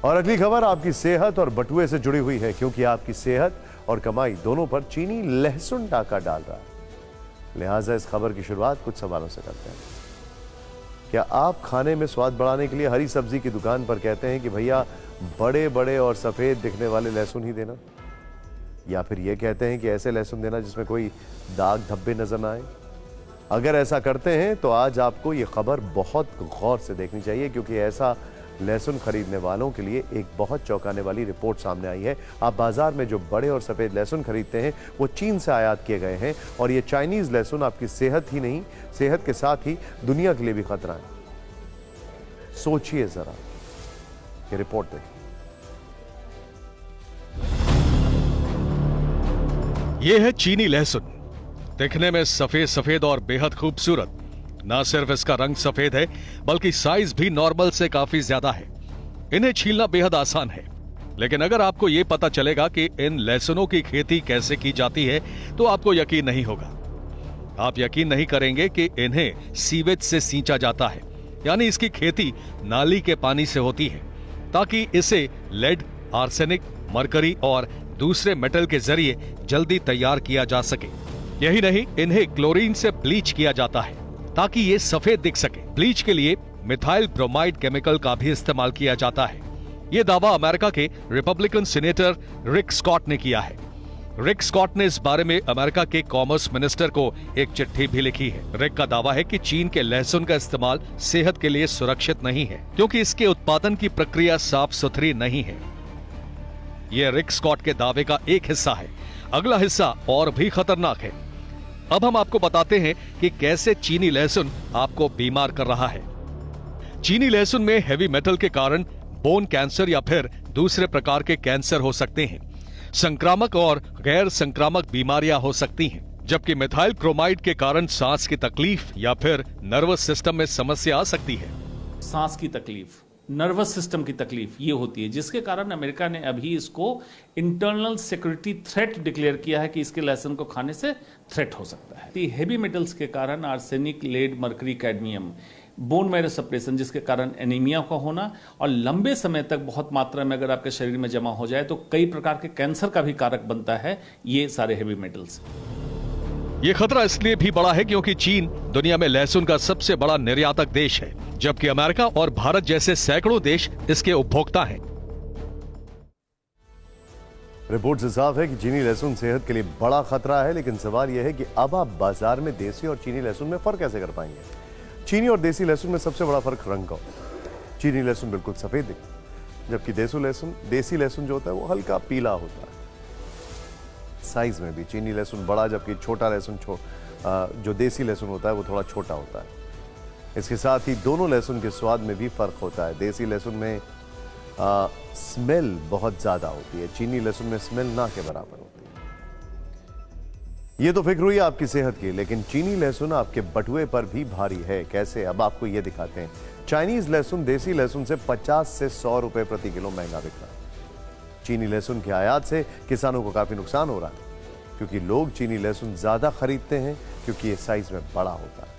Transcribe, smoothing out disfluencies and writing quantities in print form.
और अगली खबर आपकी सेहत और बटुए से जुड़ी हुई है, क्योंकि आपकी सेहत और कमाई दोनों पर चीनी लहसुन डाका डाल रहा है। लिहाजा इस खबर की शुरुआत कुछ सवालों से करते हैं। क्या आप खाने में स्वाद बढ़ाने के लिए हरी सब्जी की दुकान पर कहते हैं कि भैया बड़े बड़े और सफेद दिखने वाले लहसुन ही देना, या फिर यह कहते हैं कि ऐसे लहसुन देना जिसमें कोई दाग धब्बे नजर ना आए? अगर ऐसा करते हैं तो आज आपको यह खबर बहुत गौर से देखनी चाहिए, क्योंकि ऐसा लहसुन खरीदने वालों के लिए एक बहुत चौंकाने वाली रिपोर्ट सामने आई है। आप बाजार में जो बड़े और सफेद लहसुन खरीदते हैं वो चीन से आयात किए गए हैं, और ये चाइनीज लहसुन आपकी सेहत ही नहीं, सेहत के साथ ही दुनिया के लिए भी खतरा है। सोचिए जरा, ये रिपोर्ट देखिए। ये है चीनी लहसुन। दिखने में सफेद सफेद और बेहद खूबसूरत। ना सिर्फ इसका रंग सफेद है, बल्कि साइज भी नॉर्मल से काफी ज्यादा है। इन्हें छीलना बेहद आसान है, लेकिन अगर आपको यह पता चलेगा कि इन लहसुनों की खेती कैसे की जाती है तो आपको यकीन नहीं होगा। आप यकीन नहीं करेंगे कि इन्हें सीवेज से सींचा जाता है, यानी इसकी खेती नाली के पानी से होती है, ताकि इसे लेड, आर्सेनिक, मरकरी और दूसरे मेटल के जरिए जल्दी तैयार किया जा सके। यही नहीं, इन्हें क्लोरीन से ब्लीच किया जाता है ताकि ये सफेद दिख सके। ब्लीच के लिए मिथाइल ब्रोमाइड केमिकल का भी इस्तेमाल किया जाता है। ये दावा अमेरिका के रिपब्लिकन सीनेटर रिक स्कॉट ने किया है। रिक स्कॉट ने इस बारे में अमेरिका के कॉमर्स मिनिस्टर को एक चिट्ठी भी लिखी है। रिक का दावा है कि चीन के लहसुन का इस्तेमाल सेहत के लिए सुरक्षित नहीं है, क्योंकि इसके उत्पादन की प्रक्रिया साफ सुथरी नहीं है। यह रिक स्कॉट के दावे का एक हिस्सा है। अगला हिस्सा और भी खतरनाक है। अब हम आपको बताते हैं कि कैसे चीनी लहसुन आपको बीमार कर रहा है। चीनी लहसुन में हेवी मेटल के कारण बोन कैंसर या फिर दूसरे प्रकार के कैंसर हो सकते हैं। संक्रामक और गैर संक्रामक बीमारियां हो सकती हैं, जबकि मिथाइल क्रोमाइड के कारण सांस की तकलीफ या फिर नर्वस सिस्टम में समस्या आ सकती है। सांस की तकलीफ, नर्वस सिस्टम की तकलीफ ये होती है, जिसके कारण अमेरिका ने अभी इसको इंटरनल सिक्योरिटी थ्रेट डिक्लेयर किया है कि इसके लहसुन को खाने से थ्रेट हो सकता है। हेवी मेटल्स के कारण arsenic, lead, mercury, cadmium, bone marrow suppression जिसके कारण एनीमिया का होना, और लंबे समय तक बहुत मात्रा में अगर आपके शरीर में जमा हो जाए तो कई प्रकार के कैंसर का भी कारक बनता है ये सारे हेवी मेटल्स। ये खतरा इसलिए भी बड़ा है क्योंकि चीन दुनिया में लहसुन का सबसे बड़ा निर्यातक देश है, जबकि अमेरिका और भारत जैसे सैकड़ों देश इसके उपभोक्ता हैं। रिपोर्ट से साफ है कि चीनी लहसुन सेहत के लिए बड़ा खतरा है, लेकिन सवाल यह है कि अब आप बाजार में देसी और चीनी लहसुन में फर्क कैसे कर पाएंगे? चीनी और देसी लहसुन में सबसे बड़ा फर्क रंग का होता है। चीनी लहसुन बिल्कुल सफेद दिखता है, जबकि देसी लहसुन जो होता है वो हल्का पीला होता है। साइज में भी चीनी लहसुन बड़ा, जबकि छोटा लहसुन जो देसी लहसुन होता है वो थोड़ा छोटा होता है। इसके साथ ही दोनों लहसुन के स्वाद में भी फर्क होता है। देसी लहसुन में स्मेल बहुत ज्यादा होती है, चीनी लहसुन में स्मेल ना के बराबर होती है। ये तो फिक्र हुई आपकी सेहत की, लेकिन चीनी लहसुन आपके बटुए पर भी भारी है। कैसे? अब आपको ये दिखाते हैं। चाइनीज लहसुन देसी लहसुन से 50 से 100 रुपए प्रति किलो महंगा बिक रहा है। चीनी लहसुन की आयात से किसानों को काफी नुकसान हो रहा है, क्योंकि लोग चीनी लहसुन ज्यादा खरीदते हैं, क्योंकि ये साइज में बड़ा होता है।